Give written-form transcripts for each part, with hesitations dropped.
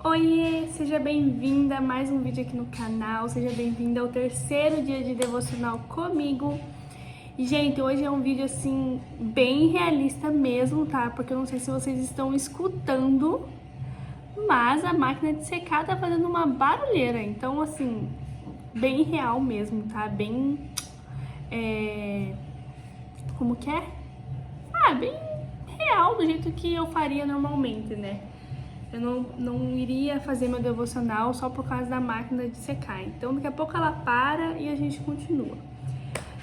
Oiê, seja bem-vinda a mais um vídeo aqui no canal, seja bem-vinda ao terceiro dia de devocional comigo. E, gente, hoje é um vídeo, assim, bem realista mesmo, tá? Porque eu não sei se vocês estão escutando, mas a máquina de secar tá fazendo uma barulheira, então, assim, bem real mesmo, tá? Bem, como que é? Bem real, do jeito que eu faria normalmente, né? Eu não iria fazer meu devocional só por causa da máquina de secar. Então, daqui a pouco ela para e a gente continua.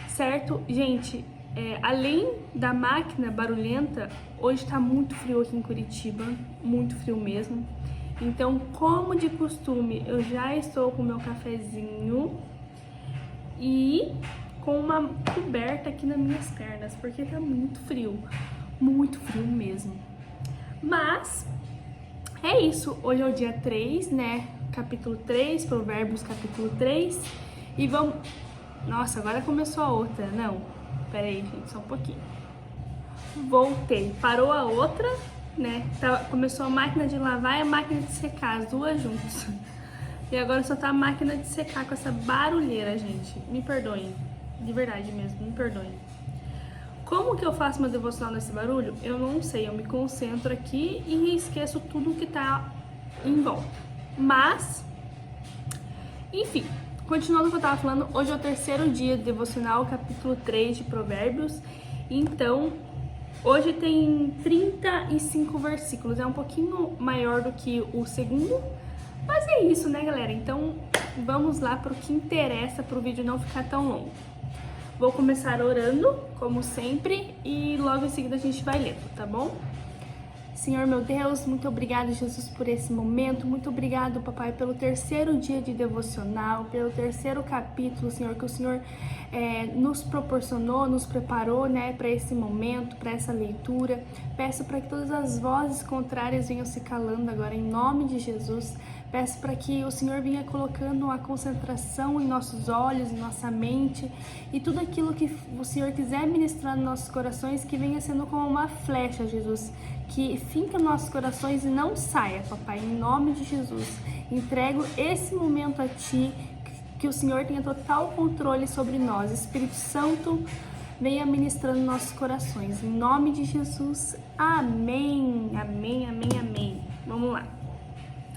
Certo? Gente, além da máquina barulhenta, hoje tá muito frio aqui em Curitiba. Muito frio mesmo. Então, como de costume, eu já estou com o meu cafezinho e com uma coberta aqui nas minhas pernas, porque tá muito frio mesmo. Mas é isso, hoje é o dia 3, né? Capítulo 3, Provérbios capítulo 3. E vamos... Nossa, agora começou a outra. Não, pera aí, gente, só um pouquinho. Voltei, parou a outra, né? Começou a máquina de lavar e a máquina de secar, as duas juntas. E agora só tá a máquina de secar com essa barulheira, gente. Me perdoem, de verdade mesmo, me perdoem. Como que eu faço meu devocional nesse barulho? Eu não sei, eu me concentro aqui e esqueço tudo que tá em volta. Mas, enfim, continuando o que eu tava falando, hoje é o terceiro dia de devocional, capítulo 3 de Provérbios. Então, hoje tem 35 versículos, é um pouquinho maior do que o segundo, mas é isso, né, galera? Então, vamos lá pro que interessa, pro vídeo não ficar tão longo. Vou começar orando, como sempre, e logo em seguida a gente vai lendo, tá bom? Senhor meu Deus, muito obrigada, Jesus, por esse momento. Muito obrigado, papai, pelo terceiro dia de devocional, pelo terceiro capítulo, Senhor, que o Senhor nos proporcionou, nos preparou, né, para esse momento, para essa leitura. Peço para que todas as vozes contrárias venham se calando agora, em nome de Jesus. Peço para que o Senhor venha colocando a concentração em nossos olhos, em nossa mente, e tudo aquilo que o Senhor quiser ministrar nos nossos corações, que venha sendo como uma flecha, Jesus, que finca nos nossos corações e não saia, papai, em nome de Jesus. Entrego esse momento a Ti, que o Senhor tenha total controle sobre nós. Espírito Santo, venha ministrando nossos corações, em nome de Jesus. Amém, amém, amém, amém. Vamos lá.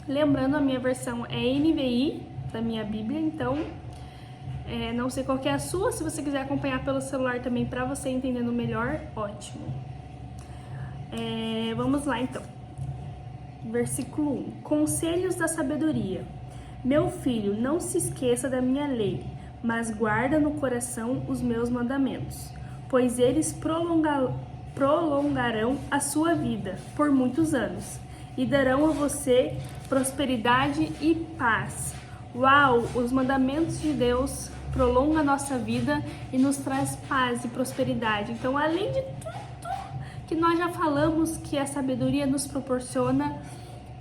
Lembrando, a minha versão é NVI da minha Bíblia, então não sei qual que é a sua. Se você quiser acompanhar pelo celular também para você entendendo melhor, ótimo. Vamos lá então. Versículo 1. Conselhos da sabedoria. Meu filho, não se esqueça da minha lei, mas guarda no coração os meus mandamentos, pois eles prolongarão a sua vida por muitos anos e darão a você prosperidade e paz. Uau! Os mandamentos de Deus prolongam a nossa vida e nos traz paz e prosperidade. Então, além de tudo que nós já falamos que a sabedoria nos proporciona,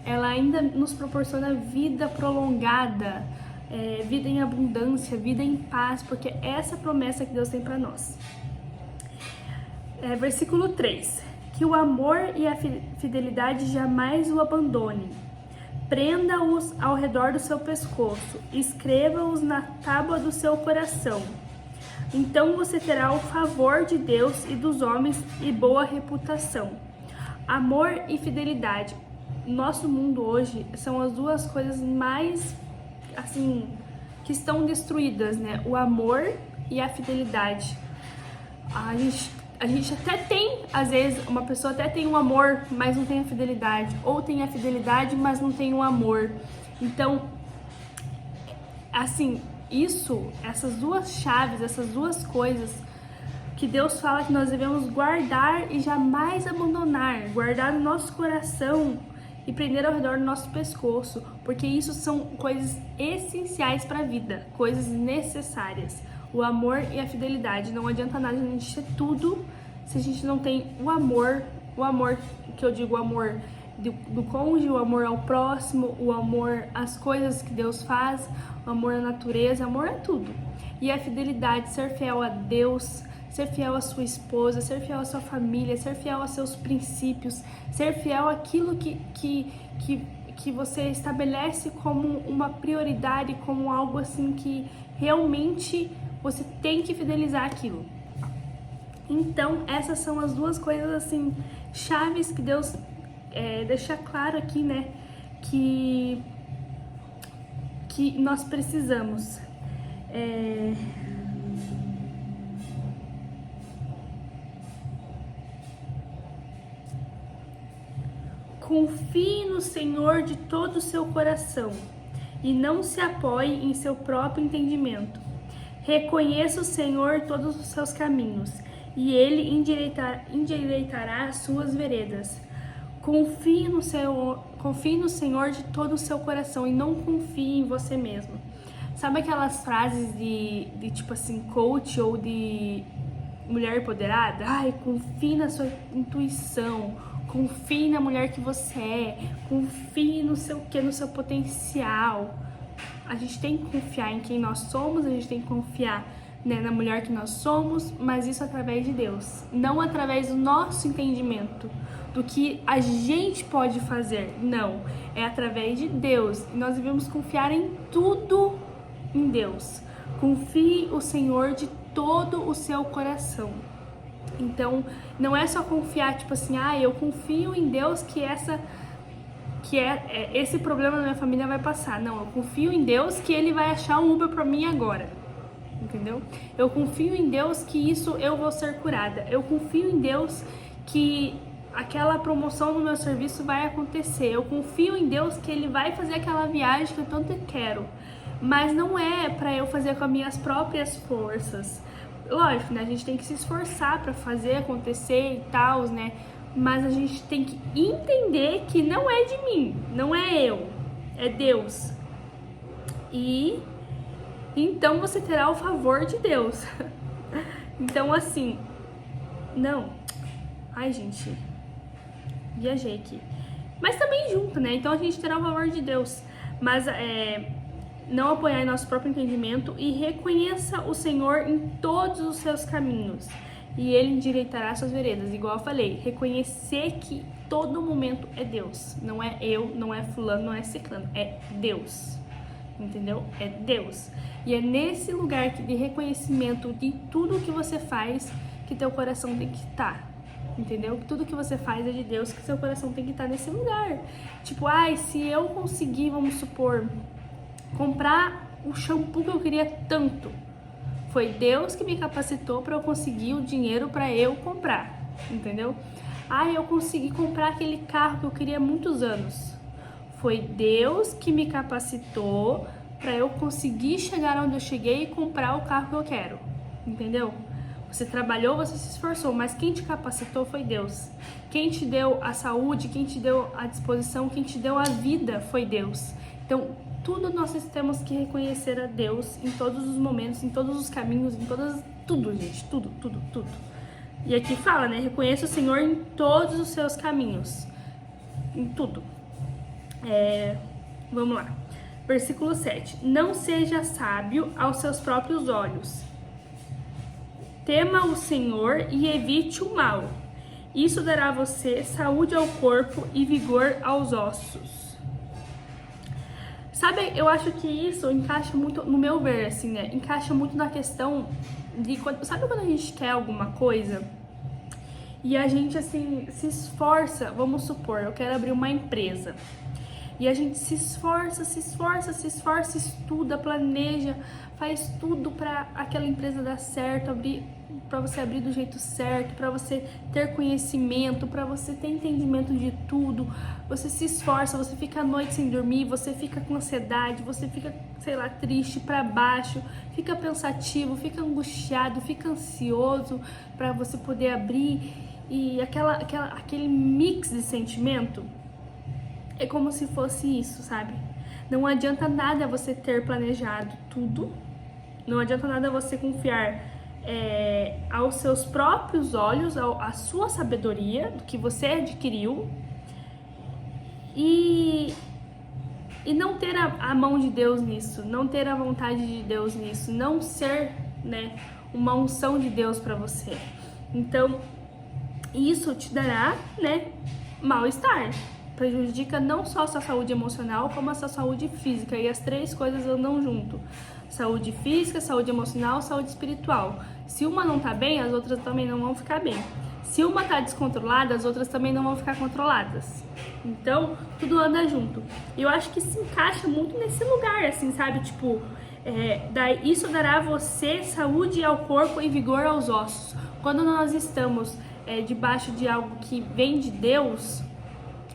ela ainda nos proporciona vida prolongada, vida em abundância, vida em paz, porque é essa promessa que Deus tem para nós. Versículo 3. Que o amor e a fidelidade jamais o abandonem. Prenda-os ao redor do seu pescoço, escreva-os na tábua do seu coração. Então você terá o favor de Deus e dos homens e boa reputação. Amor e fidelidade. Nosso mundo hoje são as duas coisas mais, assim, que estão destruídas, né? O amor e a fidelidade. A gente até tem, às vezes, uma pessoa até tem um amor, mas não tem a fidelidade. Ou tem a fidelidade, mas não tem o amor. Então, assim, essas duas chaves, essas duas coisas que Deus fala que nós devemos guardar e jamais abandonar. Guardar no nosso coração e prender ao redor do nosso pescoço. Porque isso são coisas essenciais para a vida, coisas necessárias. O amor e a fidelidade. Não adianta nada a gente ter tudo se a gente não tem o amor que eu digo, o amor do cônjuge, o amor ao próximo, o amor às coisas que Deus faz, o amor à natureza, amor a tudo. E a fidelidade, ser fiel a Deus, ser fiel à sua esposa, ser fiel à sua família, ser fiel aos seus princípios, ser fiel àquilo que que você estabelece como uma prioridade, como algo assim que realmente você tem que fidelizar aquilo. Então, essas são as duas coisas assim chaves que Deus deixa claro aqui, né, que nós precisamos. Confie no Senhor de todo o seu coração e não se apoie em seu próprio entendimento. Reconheça o Senhor todos os seus caminhos e Ele endireitará as suas veredas. Confie no Senhor de todo o seu coração e não confie em você mesmo. Sabe aquelas frases de tipo assim, coach ou de mulher empoderada? Ai, confie na sua intuição, confie na mulher que você é, confie no seu potencial. A gente tem que confiar em quem nós somos, a gente tem que confiar, né, na mulher que nós somos, mas isso através de Deus, não através do nosso entendimento, do que a gente pode fazer, não, é através de Deus. E nós devemos confiar em tudo em Deus. Confie o Senhor de todo o seu coração. Então, não é só confiar, tipo assim, eu confio em Deus que esse problema da minha família vai passar. Não, eu confio em Deus que Ele vai achar um Uber pra mim agora. Entendeu? Eu confio em Deus que isso eu vou ser curada. Eu confio em Deus que aquela promoção no meu serviço vai acontecer. Eu confio em Deus que Ele vai fazer aquela viagem que eu tanto quero. Mas não é pra eu fazer com as minhas próprias forças. Lógico, né? A gente tem que se esforçar pra fazer acontecer e tal, né? Mas a gente tem que entender que não é de mim, não é eu, é Deus. E então você terá o favor de Deus. Então assim, não. Ai, gente, viajei aqui. Mas também junto, né? Então a gente terá o favor de Deus. Mas não apoiar em nosso próprio entendimento e reconheça o Senhor em todos os seus caminhos. E Ele endireitará suas veredas. Igual eu falei, reconhecer que todo momento é Deus. Não é eu, não é fulano, não é ciclano. É Deus. Entendeu? É Deus. E é nesse lugar de reconhecimento de tudo que você faz que teu coração tem que estar. Entendeu? Tudo que você faz é de Deus, que seu coração tem que estar nesse lugar. Tipo, se eu conseguir, vamos supor, comprar o shampoo que eu queria tanto, foi Deus que me capacitou para eu conseguir o dinheiro para eu comprar, entendeu? Eu consegui comprar aquele carro que eu queria há muitos anos. Foi Deus que me capacitou para eu conseguir chegar onde eu cheguei e comprar o carro que eu quero, entendeu? Você trabalhou, você se esforçou, mas quem te capacitou foi Deus. Quem te deu a saúde, quem te deu a disposição, quem te deu a vida foi Deus. Então, tudo nós temos que reconhecer a Deus em todos os momentos, em todos os caminhos, tudo, gente, tudo. E aqui fala, né? Reconheça o Senhor em todos os seus caminhos, em tudo. Vamos lá. Versículo 7. Não seja sábio aos seus próprios olhos. Tema o Senhor e evite o mal. Isso dará a você saúde ao corpo e vigor aos ossos. Sabe, eu acho que isso encaixa muito, no meu ver, assim, né? Encaixa muito na questão de... Sabe quando a gente quer alguma coisa e a gente, assim, se esforça? Vamos supor, eu quero abrir uma empresa. E a gente se esforça, estuda, planeja, faz tudo para aquela empresa dar certo, para você abrir do jeito certo, para você ter conhecimento, para você ter entendimento de tudo. Você se esforça, você fica a noite sem dormir, você fica com ansiedade, você fica, sei lá, triste, para baixo, fica pensativo, fica angustiado, fica ansioso para você poder abrir. E aquele mix de sentimento é como se fosse isso, sabe? Não adianta nada você ter planejado tudo, não adianta nada você confiar aos seus próprios olhos, à sua sabedoria, do que você adquiriu, e não ter a mão de Deus nisso, não ter a vontade de Deus nisso, não ser, né, uma unção de Deus para você. Então, isso te dará, né, mal-estar. prejudica não só a sua saúde emocional, como a sua saúde física. E as três coisas andam junto. Saúde física, saúde emocional, saúde espiritual. Se uma não tá bem, as outras também não vão ficar bem. Se uma tá descontrolada, as outras também não vão ficar controladas. Então, tudo anda junto. E eu acho que se encaixa muito nesse lugar, assim, sabe? Tipo, isso dará a você saúde ao corpo e vigor aos ossos. Quando nós estamos debaixo de algo que vem de Deus,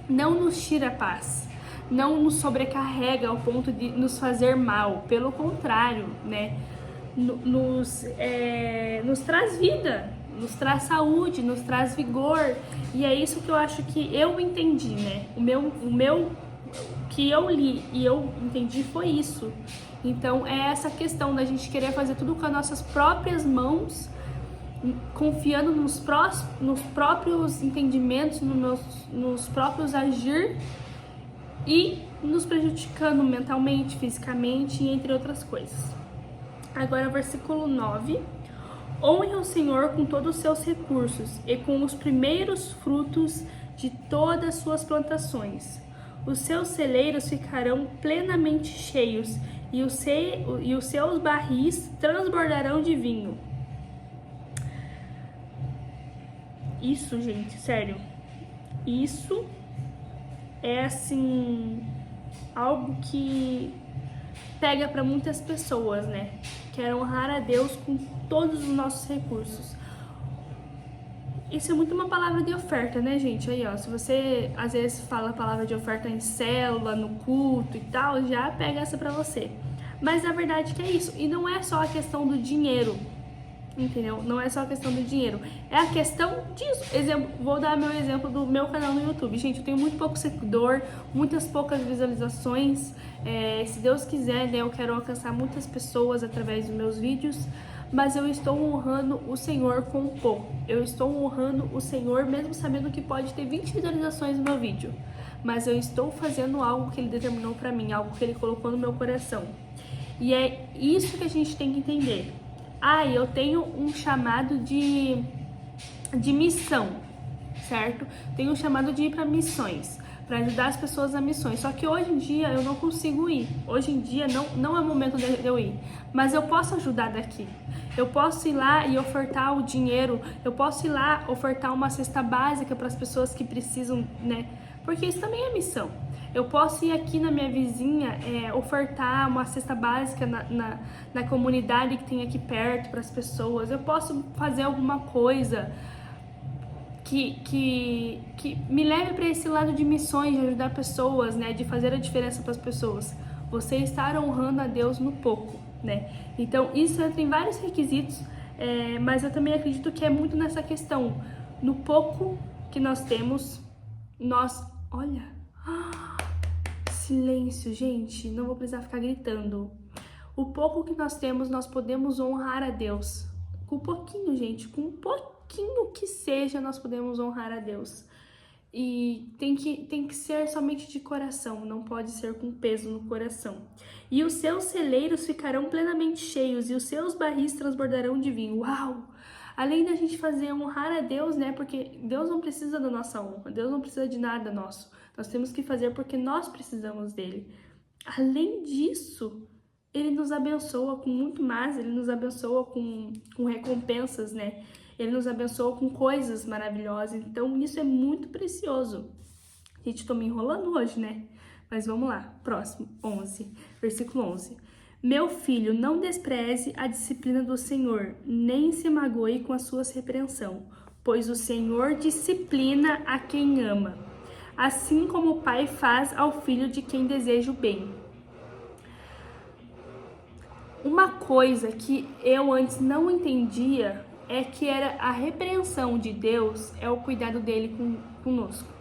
não nos tira a paz, não nos sobrecarrega ao ponto de nos fazer mal. Pelo contrário, né? Nos traz vida, nos traz saúde, nos traz vigor. E é isso que eu acho que eu entendi, né? O meu que eu li e eu entendi foi isso. Então é essa questão da gente querer fazer tudo com as nossas próprias mãos, confiando nos próprios entendimentos, nos próprios agir, e nos prejudicando mentalmente, fisicamente e entre outras coisas. Agora, versículo 9. Honre o Senhor com todos os seus recursos e com os primeiros frutos de todas as suas plantações. Os seus celeiros ficarão plenamente cheios e os seus barris transbordarão de vinho. Isso, gente, sério. Isso é, assim, algo que pega para muitas pessoas, né? Quer honrar a Deus com todos os nossos recursos. Isso é muito uma palavra de oferta, né, gente? Aí, ó, se você às vezes fala a palavra de oferta em célula, no culto e tal, já pega essa pra você. Mas na verdade que é isso. E não é só a questão do dinheiro, entendeu? Não é só a questão do dinheiro. É a questão disso. Vou dar meu exemplo do meu canal no YouTube. Gente, eu tenho muito pouco seguidor, muitas poucas visualizações. Se Deus quiser, né, eu quero alcançar muitas pessoas através dos meus vídeos. Mas eu estou honrando o Senhor com pouco. Eu estou honrando o Senhor mesmo sabendo que pode ter 20 visualizações no meu vídeo. Mas eu estou fazendo algo que Ele determinou pra mim, algo que Ele colocou no meu coração. E é isso que a gente tem que entender. Eu tenho um chamado de missão, certo? Tenho um chamado de ir para missões, para ajudar as pessoas a missões. Só que hoje em dia eu não consigo ir. Hoje em dia não é o momento de eu ir. Mas eu posso ajudar daqui. Eu posso ir lá e ofertar o dinheiro. Eu posso ir lá ofertar uma cesta básica para as pessoas que precisam, né? Porque isso também é missão. Eu posso ir aqui na minha vizinha, ofertar uma cesta básica na comunidade que tem aqui perto para as pessoas. Eu posso fazer alguma coisa que me leve para esse lado de missões, de ajudar pessoas, né? De fazer a diferença para as pessoas. Você está honrando a Deus no pouco, né? Então, isso entra em vários requisitos, mas eu também acredito que é muito nessa questão. No pouco que nós temos, olha... Silêncio, gente, não vou precisar ficar gritando. O pouco que nós temos, nós podemos honrar a Deus. Com um pouquinho, gente, com um pouquinho que seja, nós podemos honrar a Deus. E tem que ser somente de coração, não pode ser com peso no coração. E os seus celeiros ficarão plenamente cheios e os seus barris transbordarão de vinho. Uau! Além da gente fazer honrar a Deus, né? Porque Deus não precisa da nossa honra, Deus não precisa de nada nosso. Nós temos que fazer porque nós precisamos dele. Além disso, ele nos abençoa com muito mais, ele nos abençoa com recompensas, né? Ele nos abençoa com coisas maravilhosas. Então, isso é muito precioso. Gente, tô me enrolando hoje, né? Mas vamos lá. Próximo, 11. Versículo 11. Meu filho, não despreze a disciplina do Senhor, nem se magoe com a sua repreensão, pois o Senhor disciplina a quem ama, assim como o pai faz ao filho de quem deseja o bem. Uma coisa que eu antes não entendia é que era a repreensão de Deus, é o cuidado dele conosco.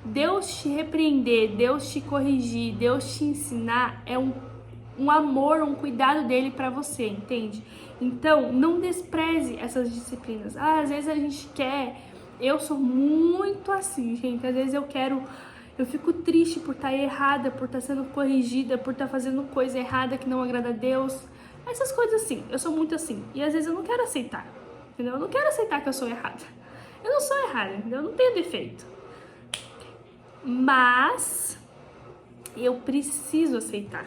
Deus te repreender, Deus te corrigir, Deus te ensinar é um amor, um cuidado dele pra você, entende? Então, não despreze essas disciplinas. Às vezes a gente quer... Eu sou muito assim, gente. Às vezes eu fico triste por estar errada, por estar sendo corrigida, por estar fazendo coisa errada que não agrada a Deus. Essas coisas assim, eu sou muito assim. E às vezes eu não quero aceitar, entendeu? Eu não quero aceitar que eu sou errada. Eu não sou errada, entendeu? Eu não tenho defeito. Mas eu preciso aceitar.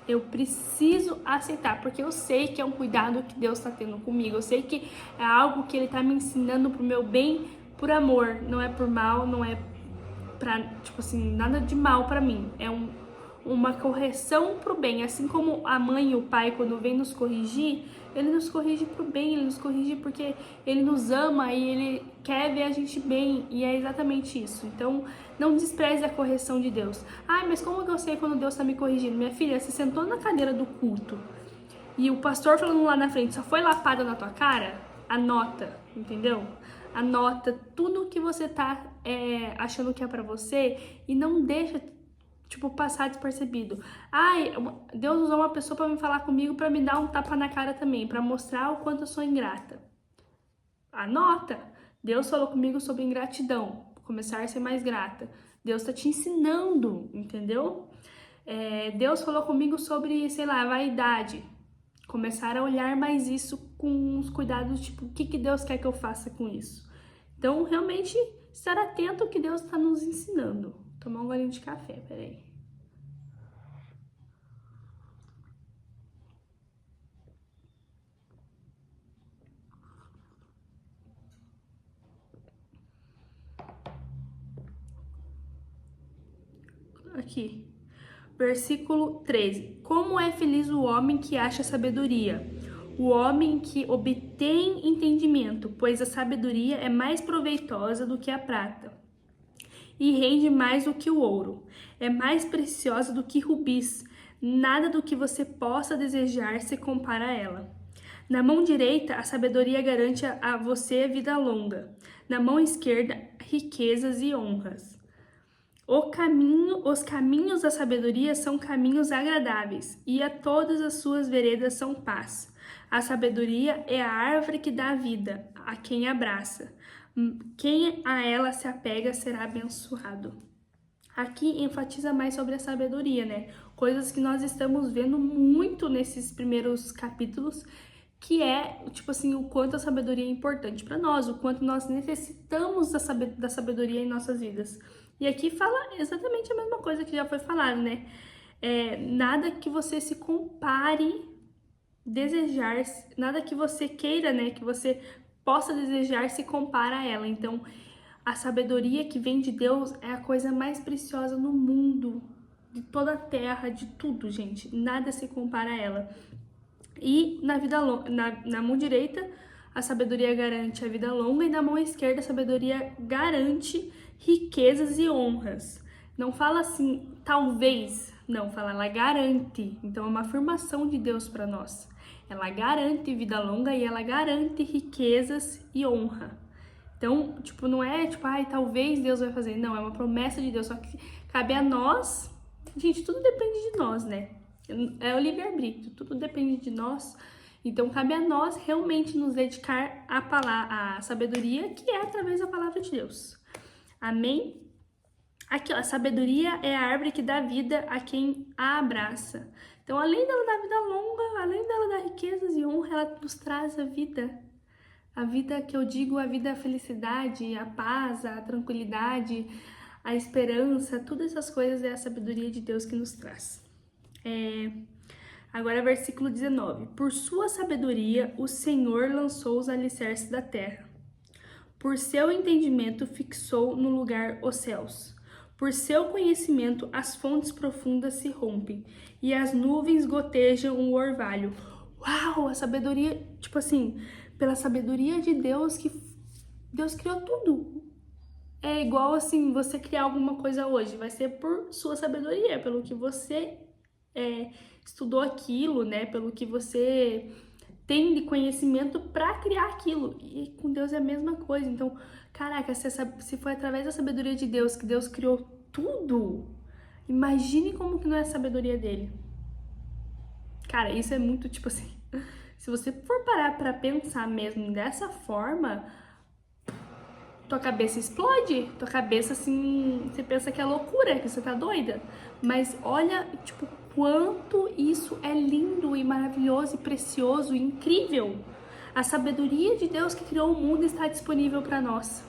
Eu preciso aceitar, porque eu sei que é um cuidado que Deus está tendo comigo. Eu sei que é algo que Ele está me ensinando pro meu bem, por amor. Não é por mal, não é pra, tipo assim, nada de mal pra mim. É uma correção pro bem. Assim como a mãe e o pai, quando vem nos corrigir, ele nos corrige pro bem, ele nos corrige porque ele nos ama e ele quer ver a gente bem. E é exatamente isso. Então, não despreze a correção de Deus. Ai, mas como que eu sei quando Deus tá me corrigindo? Minha filha, você sentou na cadeira do culto e o pastor falando lá na frente só foi lapada na tua cara? Anota, entendeu? Anota tudo que você tá achando que é pra você e não deixa, tipo, passar despercebido. Ai, Deus usou uma pessoa pra me falar comigo pra me dar um tapa na cara também, pra mostrar o quanto eu sou ingrata. Anota! Deus falou comigo sobre ingratidão, começar a ser mais grata. Deus tá te ensinando, entendeu? Deus falou comigo sobre, sei lá, vaidade. Começar a olhar mais isso com os cuidados, tipo, o que Deus quer que eu faça com isso? Então, realmente, estar atento ao que Deus está nos ensinando. Tomar um golinho de café, peraí. Aqui. Versículo 13. Como é feliz o homem que acha sabedoria, o homem que obtém entendimento, pois a sabedoria é mais proveitosa do que a prata e rende mais do que o ouro. É mais preciosa do que rubis. Nada do que você possa desejar se compara a ela. Na mão direita, a sabedoria garante a você vida longa. Na mão esquerda, riquezas e honras. Os caminhos da sabedoria são caminhos agradáveis, e a todas as suas veredas são paz. A sabedoria é a árvore que dá vida a quem abraça. Quem a ela se apega será abençoado. Aqui enfatiza mais sobre a sabedoria, né? Coisas que nós estamos vendo muito nesses primeiros capítulos, que é, tipo assim, o quanto a sabedoria é importante para nós, o quanto nós necessitamos da sabedoria em nossas vidas. E aqui fala exatamente a mesma coisa que já foi falado, né? Nada que você se compare, desejar, nada que você queira, né? Que você possa desejar se compara a ela. Então, a sabedoria que vem de Deus é a coisa mais preciosa no mundo, de toda a terra, de tudo, gente. Nada se compara a ela. E na mão direita, a sabedoria garante a vida longa, e na mão esquerda, a sabedoria garante riquezas e honras. Não fala assim, talvez, não, fala ela garante. Então é uma afirmação de Deus para nós. Ela garante vida longa e ela garante riquezas e honra. Então, tipo, não é tipo, ai, talvez Deus vai fazer. Não, é uma promessa de Deus, só que cabe a nós. Gente, tudo depende de nós, né? É o livre-arbítrio, tudo depende de nós. Então, cabe a nós realmente nos dedicar à sabedoria, que é através da palavra de Deus. Amém? Aqui, ó, a sabedoria é a árvore que dá vida a quem a abraça. Então, além dela dar vida longa, além dela dar riquezas e honra, ela nos traz a vida. A vida que eu digo, a vida, a felicidade, a paz, a tranquilidade, a esperança, todas essas coisas é a sabedoria de Deus que nos traz. Agora, versículo 19. Por sua sabedoria, o Senhor lançou os alicerces da terra. Por seu entendimento, fixou no lugar os céus. Por seu conhecimento, as fontes profundas se rompem e as nuvens gotejam o orvalho. Uau, a sabedoria, tipo assim, pela sabedoria de Deus, que Deus criou tudo. É igual assim, você criar alguma coisa hoje, vai ser por sua sabedoria, pelo que você estudou aquilo, né? Pelo que você tem de conhecimento para criar aquilo. E com Deus é a mesma coisa. Então, caraca, se foi através da sabedoria de Deus que Deus criou tudo, imagine como que não é a sabedoria dele. Cara, isso é muito, tipo assim, se você for parar pra pensar mesmo dessa forma, tua cabeça explode, tua cabeça, assim, você pensa que é loucura, que você tá doida. Mas olha, tipo, quanto isso é lindo e maravilhoso e precioso e incrível. A sabedoria de Deus que criou o mundo está disponível para nós.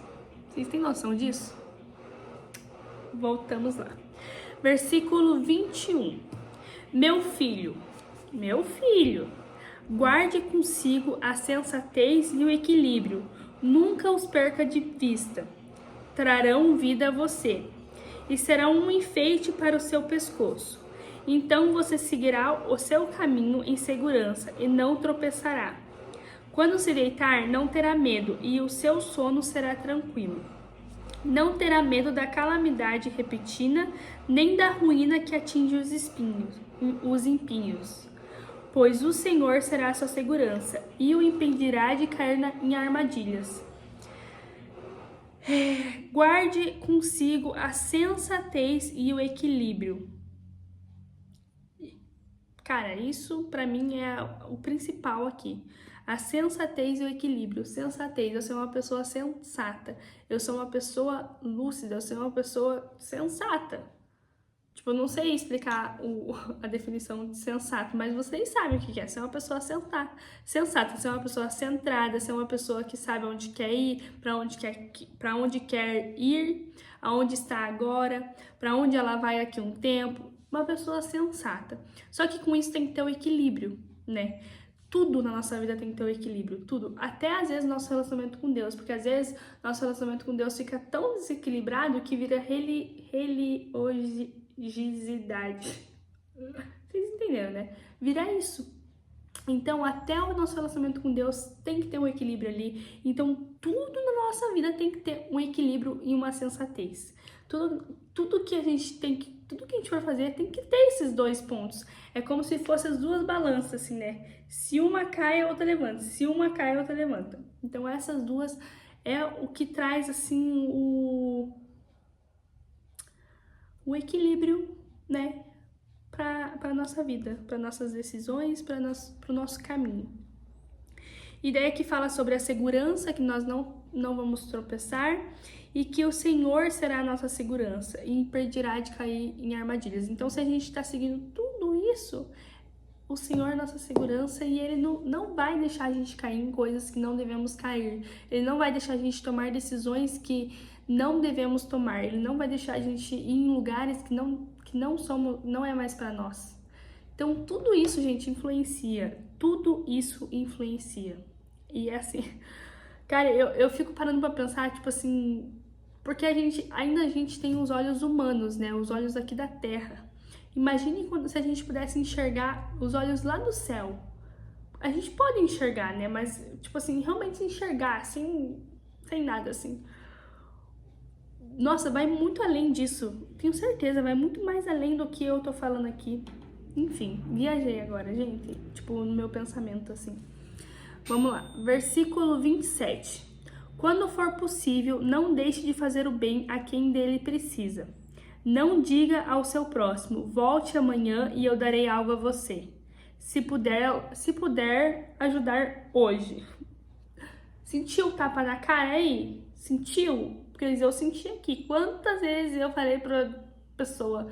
Vocês têm noção disso? voltamos lá. Versículo 21. Meu filho, guarde consigo a sensatez e o equilíbrio, nunca os perca de vista. Trarão vida a você e serão um enfeite para o seu pescoço. Então você seguirá o seu caminho em segurança e não tropeçará. Quando se deitar, não terá medo e o seu sono será tranquilo. Não terá medo da calamidade repentina, nem da ruína que atinge os impíos. Pois o Senhor será a sua segurança e o impedirá de cair em armadilhas. Guarde consigo a sensatez e o equilíbrio. Cara, isso pra mim é o principal aqui. A sensatez e o equilíbrio. Sensatez, eu sou uma pessoa sensata. Eu sou uma pessoa lúcida, eu sou uma pessoa sensata. Tipo, eu não sei explicar a definição de sensato, mas vocês sabem o que é. Ser uma pessoa sensata, ser uma pessoa centrada, ser uma pessoa que sabe onde quer ir, para onde quer ir, aonde está agora, para onde ela vai daqui a um tempo. Uma pessoa sensata. Só que com isso tem que ter o equilíbrio, né? Tudo na nossa vida tem que ter o equilíbrio, tudo. Até às vezes nosso relacionamento com Deus, porque às vezes nosso relacionamento com Deus fica tão desequilibrado que vira religiosidade. Vocês entenderam, né? Vira isso. Então, até o nosso relacionamento com Deus tem que ter um equilíbrio ali. Então, tudo na nossa vida tem que ter um equilíbrio e uma sensatez. Tudo que a gente for fazer tem que ter esses dois pontos. É como se fossem as duas balanças, assim, né? Se uma cai, a outra levanta. Se uma cai, a outra levanta. Então, essas duas é o que traz, assim, o equilíbrio, né? Para nossa vida, para nossas decisões, para o nosso caminho. Ideia que fala sobre a segurança, que nós não vamos tropeçar e que o Senhor será a nossa segurança e impedirá de cair em armadilhas. Então, se a gente está seguindo tudo isso, o Senhor é nossa segurança e Ele não vai deixar a gente cair em coisas que não devemos cair. Ele não vai deixar a gente tomar decisões que não devemos tomar. Ele não vai deixar a gente ir em lugares que não é mais para nós. Então, tudo isso, gente, influencia. Tudo isso influencia. E é assim, cara, eu fico parando pra pensar, tipo assim, porque a gente tem os olhos humanos, né? Os olhos aqui da terra. Imagine se a gente pudesse enxergar os olhos lá do céu. A gente pode enxergar, né? Mas, tipo assim, realmente enxergar, sem nada, assim. Nossa, vai muito além disso. Tenho certeza, vai muito mais além do que eu tô falando aqui. Enfim, viajei agora, gente. Tipo, no meu pensamento, assim. Vamos lá. Versículo 27. Quando for possível, não deixe de fazer o bem a quem dele precisa. Não diga ao seu próximo, volte amanhã e eu darei algo a você. Se puder ajudar hoje. Sentiu o tapa na cara aí? Sentiu? Porque eu senti aqui. Quantas vezes eu falei pra pessoa,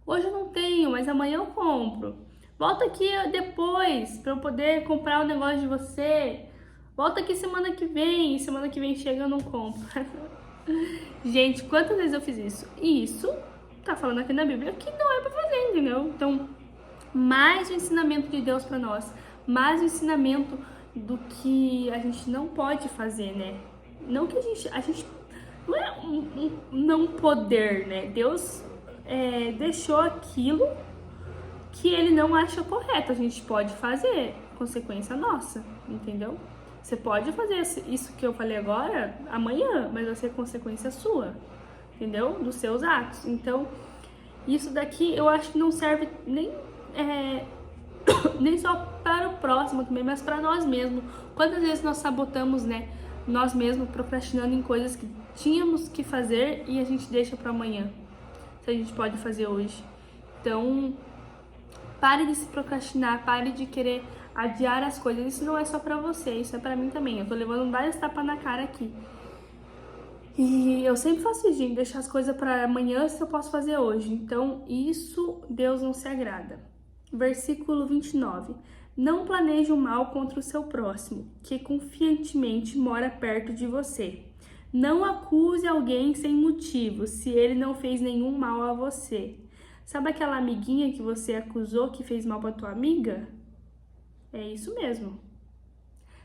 hoje eu não tenho, mas amanhã eu compro. Volta aqui depois pra eu poder comprar o negócio de você. Volta aqui semana que vem chega eu não compro. Gente, quantas vezes eu fiz isso? E isso tá falando aqui na Bíblia que não é pra fazer, entendeu? Então, mais o ensinamento de Deus pra nós, mais o ensinamento do que a gente não pode fazer, né? Não que a gente não é um não poder, né? Deus deixou aquilo que ele não acha correto. A gente pode fazer, consequência nossa, entendeu? Você pode fazer isso que eu falei agora, amanhã, mas vai ser consequência sua, entendeu? Dos seus atos. Então, isso daqui eu acho que não serve nem só para o próximo também, mas para nós mesmos. Quantas vezes nós sabotamos, né? Nós mesmos procrastinando em coisas que tínhamos que fazer e a gente deixa para amanhã, se a gente pode fazer hoje. Então, pare de se procrastinar, pare de querer adiar as coisas. Isso não é só pra você, isso é pra mim também. Eu tô levando vários tapas na cara aqui. E eu sempre faço isso, gente, deixar as coisas pra amanhã se eu posso fazer hoje. Então, isso Deus não se agrada. Versículo 29. Não planeje o mal contra o seu próximo, que confiantemente mora perto de você. Não acuse alguém sem motivo, se ele não fez nenhum mal a você. Sabe aquela amiguinha que você acusou que fez mal pra tua amiga? É isso mesmo.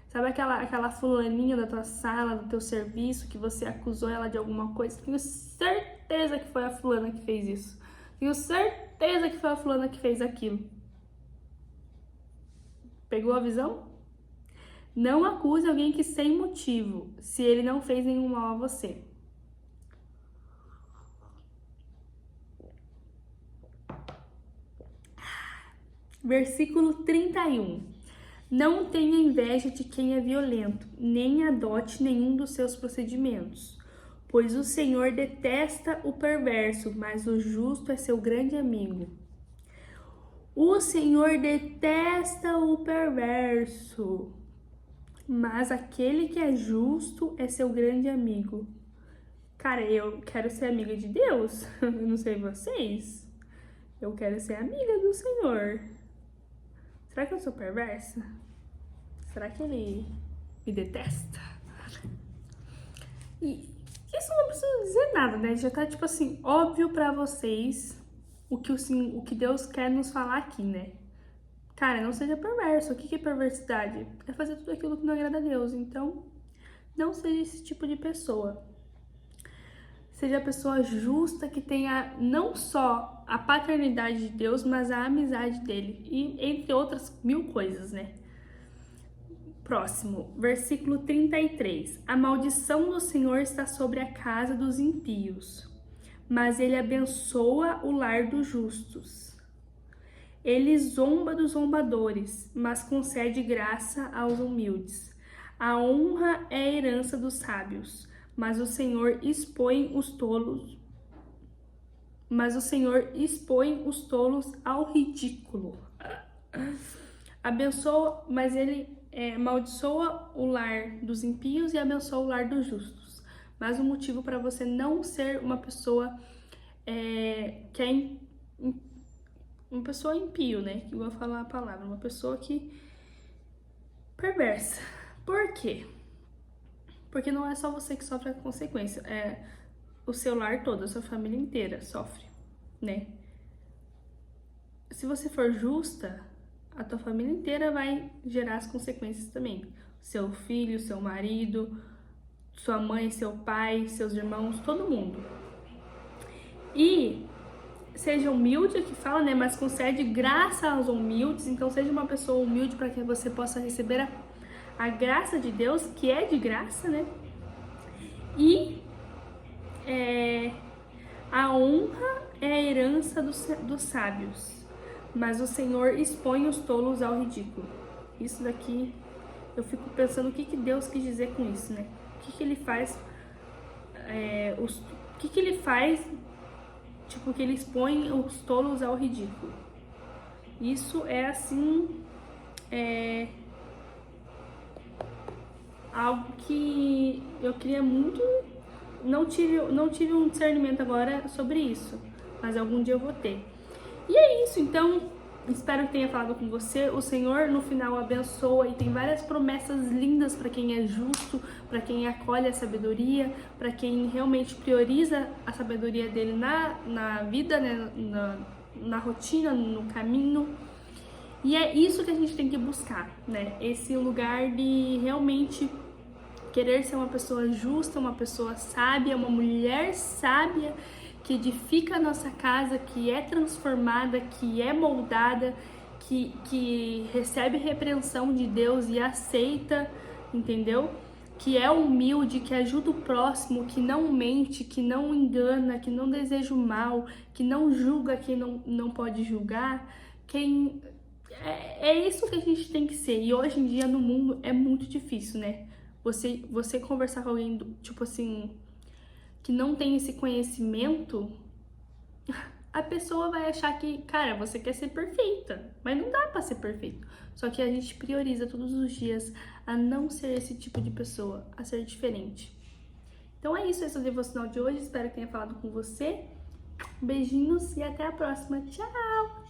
Sabe aquela fulaninha da tua sala, do teu serviço, que você acusou ela de alguma coisa? Tenho certeza que foi a fulana que fez isso. Tenho certeza que foi a fulana que fez aquilo. Pegou a visão? Não acuse alguém que sem motivo, se ele não fez nenhum mal a você. Versículo 31. Não tenha inveja de quem é violento, nem adote nenhum dos seus procedimentos, pois o Senhor detesta o perverso, mas o justo é seu grande amigo. O Senhor detesta o perverso, mas aquele que é justo é seu grande amigo. Cara, eu quero ser amiga de Deus, eu não sei vocês. Eu quero ser amiga do Senhor. Será que eu sou perversa? Será que ele me detesta? E isso não precisa dizer nada, né? Já tá, tipo assim, óbvio pra vocês o que Deus quer nos falar aqui, né? Cara, não seja perverso. O que é perversidade? É fazer tudo aquilo que não agrada a Deus. Então, não seja esse tipo de pessoa. Seja a pessoa justa que tenha não só a paternidade de Deus, mas a amizade dele. E entre outras 1000 coisas, né? Próximo, versículo 33. A maldição do Senhor está sobre a casa dos impíos, mas ele abençoa o lar dos justos. Ele zomba dos zombadores, mas concede graça aos humildes. A honra é a herança dos sábios, mas o Senhor expõe os tolos. Mas o Senhor expõe os tolos ao ridículo. Abençoa, mas ele amaldiçoa o lar dos impíos e abençoa o lar dos justos. Mas o motivo para você não ser uma pessoa que é uma pessoa impio, né? Que igual falar a palavra, uma pessoa que perversa. Por quê? Porque não é só você que sofre a consequência, é o seu lar todo, a sua família inteira sofre, né? Se você for justa, a tua família inteira vai gerar as consequências também. Seu filho, seu marido, sua mãe, seu pai, seus irmãos, todo mundo. E seja humilde, que fala, né? Mas concede graça aos humildes. Então seja uma pessoa humilde para que você possa receber a graça de Deus, que é de graça, né? E a honra é a herança dos sábios, mas o Senhor expõe os tolos ao ridículo. Isso daqui, eu fico pensando o que Deus quis dizer com isso, né? O que ele faz, o que ele faz, tipo, que ele expõe os tolos ao ridículo. Isso é, assim, algo que eu queria muito. Não tive um discernimento agora sobre isso, mas algum dia eu vou ter. E é isso, então, espero que tenha falado com você. O Senhor no final abençoa e tem várias promessas lindas para quem é justo, para quem acolhe a sabedoria, para quem realmente prioriza a sabedoria dele na vida, né? na rotina, no caminho. E é isso que a gente tem que buscar, né? Esse lugar de realmente querer ser uma pessoa justa, uma pessoa sábia, uma mulher sábia que edifica a nossa casa, que é transformada, que é moldada, que recebe repreensão de Deus e aceita, entendeu? Que é humilde, que ajuda o próximo, que não mente, que não engana, que não deseja o mal, que não julga quem não pode julgar. É isso que a gente tem que ser. E hoje em dia no mundo é muito difícil, né? Você conversar com alguém, tipo assim, que não tem esse conhecimento, a pessoa vai achar que, cara, você quer ser perfeita, mas não dá pra ser perfeito. Só que a gente prioriza todos os dias a não ser esse tipo de pessoa, a ser diferente. Então é isso, esse é o devocional de hoje, espero que tenha falado com você. Beijinhos e até a próxima. Tchau!